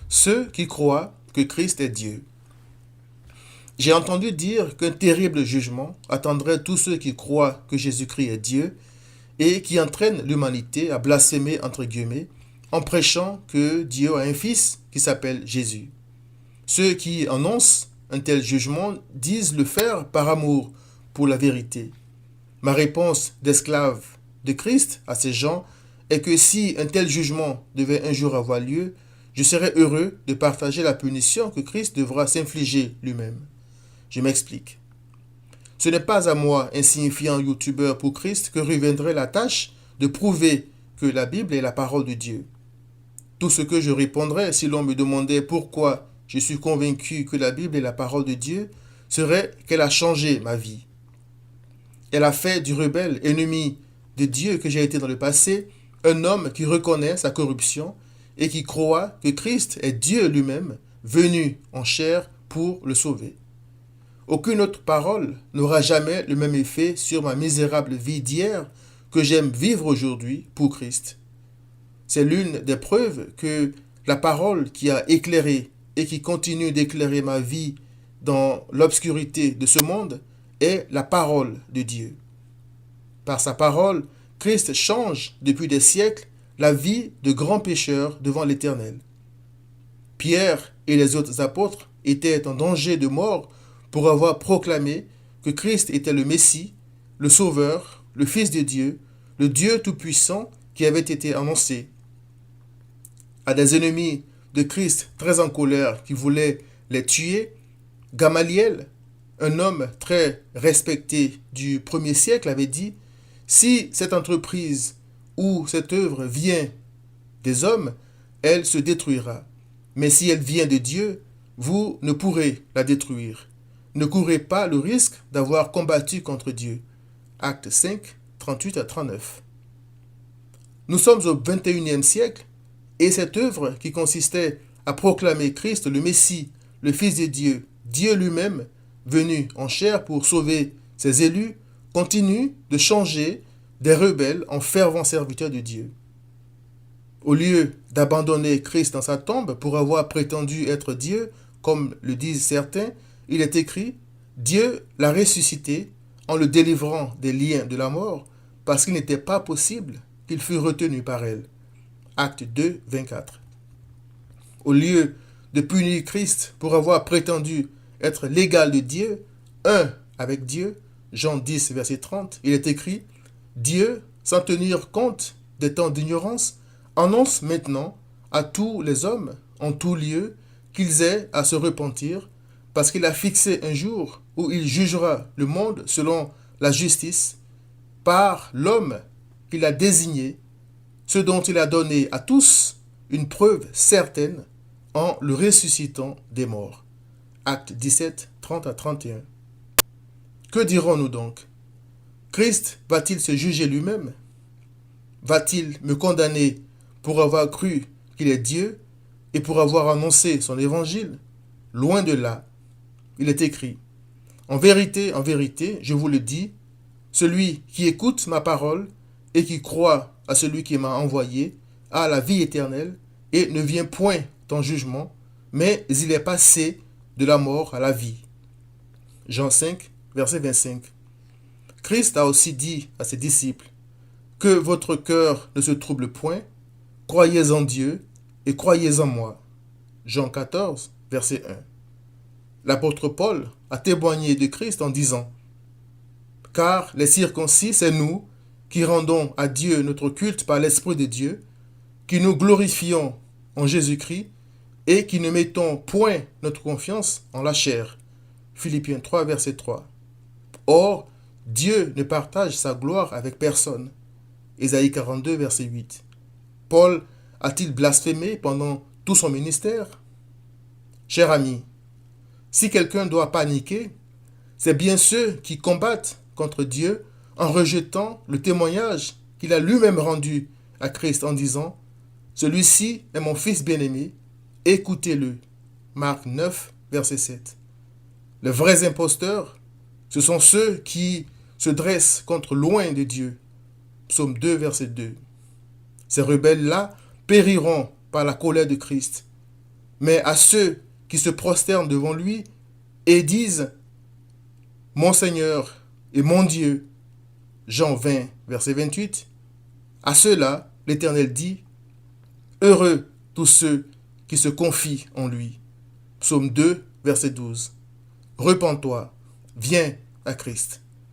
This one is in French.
ceux qui croient que Christ est Dieu. J'ai entendu dire qu'un terrible jugement attendrait tous ceux qui croient que Jésus-Christ est Dieu et qui entraînent l'humanité à blasphémer entre guillemets en prêchant que Dieu a un fils qui s'appelle Jésus. Ceux qui annoncent un tel jugement disent le faire par amour pour la vérité. Ma réponse d'esclave de Christ à ces gens est que si un tel jugement devait un jour avoir lieu, je serais heureux de partager la punition que Christ devra s'infliger lui-même. Je m'explique. Ce n'est pas à moi, insignifiant youtubeur pour Christ, que reviendrait la tâche de prouver que la Bible est la parole de Dieu. Tout ce que je répondrais si l'on me demandait pourquoi je suis convaincu que la Bible est la parole de Dieu serait qu'elle a changé ma vie. Elle a fait du rebelle, ennemi de Dieu que j'ai été dans le passé, un homme qui reconnaît sa corruption et qui croit que Christ est Dieu lui-même, venu en chair pour le sauver. Aucune autre parole n'aura jamais le même effet sur ma misérable vie d'hier que j'aime vivre aujourd'hui pour Christ. C'est l'une des preuves que la parole qui a éclairé et qui continue d'éclairer ma vie dans l'obscurité de ce monde est la parole de Dieu. Par sa parole, Christ change depuis des siècles la vie de grands pécheurs devant l'Éternel. Pierre et les autres apôtres étaient en danger de mort pour avoir proclamé que Christ était le Messie, le Sauveur, le Fils de Dieu, le Dieu Tout-Puissant qui avait été annoncé. À des ennemis de Christ très en colère qui voulaient les tuer, Gamaliel, un homme très respecté du 1er siècle, avait dit: si cette entreprise ou cette œuvre vient des hommes, elle se détruira. Mais si elle vient de Dieu, vous ne pourrez la détruire. Ne courez pas le risque d'avoir combattu contre Dieu. Acte 5, 38 à 39. Nous sommes au 21e siècle et cette œuvre qui consistait à proclamer Christ le Messie, le Fils de Dieu, Dieu lui-même, venu en chair pour sauver ses élus, continue de changer des rebelles en fervents serviteurs de Dieu. Au lieu d'abandonner Christ dans sa tombe pour avoir prétendu être Dieu, comme le disent certains, il est écrit: Dieu l'a ressuscité en le délivrant des liens de la mort, parce qu'il n'était pas possible qu'il fût retenu par elle. Acte 2, 24. Au lieu de punir Christ pour avoir prétendu être l'égal de Dieu, un avec Dieu, Jean 10, verset 30, il est écrit: Dieu, sans tenir compte des temps d'ignorance, annonce maintenant à tous les hommes, en tout lieu, qu'ils aient à se repentir, parce qu'il a fixé un jour où il jugera le monde selon la justice, par l'homme qu'il a désigné, ce dont il a donné à tous une preuve certaine en le ressuscitant des morts. Acte 17, 30 à 31. Que dirons-nous donc? Christ va-t-il se juger lui-même? Va-t-il me condamner pour avoir cru qu'il est Dieu et pour avoir annoncé son évangile? Loin de là. Il est écrit: en vérité, je vous le dis, celui qui écoute ma parole et qui croit à celui qui m'a envoyé a la vie éternelle et ne vient point en jugement, mais il est passé de la mort à la vie. Jean 5, verset 25. Christ a aussi dit à ses disciples: que votre cœur ne se trouble point, croyez en Dieu et croyez en moi. Jean 14, verset 1. L'apôtre Paul a témoigné de Christ en disant: car les circoncis, c'est nous qui rendons à Dieu notre culte par l'Esprit de Dieu, qui nous glorifions en Jésus-Christ et qui ne mettons point notre confiance en la chair. Philippiens 3, verset 3. Or, Dieu ne partage sa gloire avec personne. Ésaïe 42, verset 8. Paul a-t-il blasphémé pendant tout son ministère? Cher ami, si quelqu'un doit paniquer, c'est bien ceux qui combattent contre Dieu en rejetant le témoignage qu'il a lui-même rendu à Christ en disant: celui-ci est mon fils bien-aimé, écoutez-le. Marc 9, verset 7. Les vrais imposteurs, ce sont ceux qui se dressent contre loin de Dieu. Psaume 2, verset 2. Ces rebelles-là périront par la colère de Christ. Mais à ceux qui se prosternent devant lui et disent, mon Seigneur et mon Dieu, Jean 20, verset 28, à ceux-là, l'Éternel dit, heureux tous ceux qui se confient en lui. Psaume 2, verset 12. Repens-toi, viens à Christ.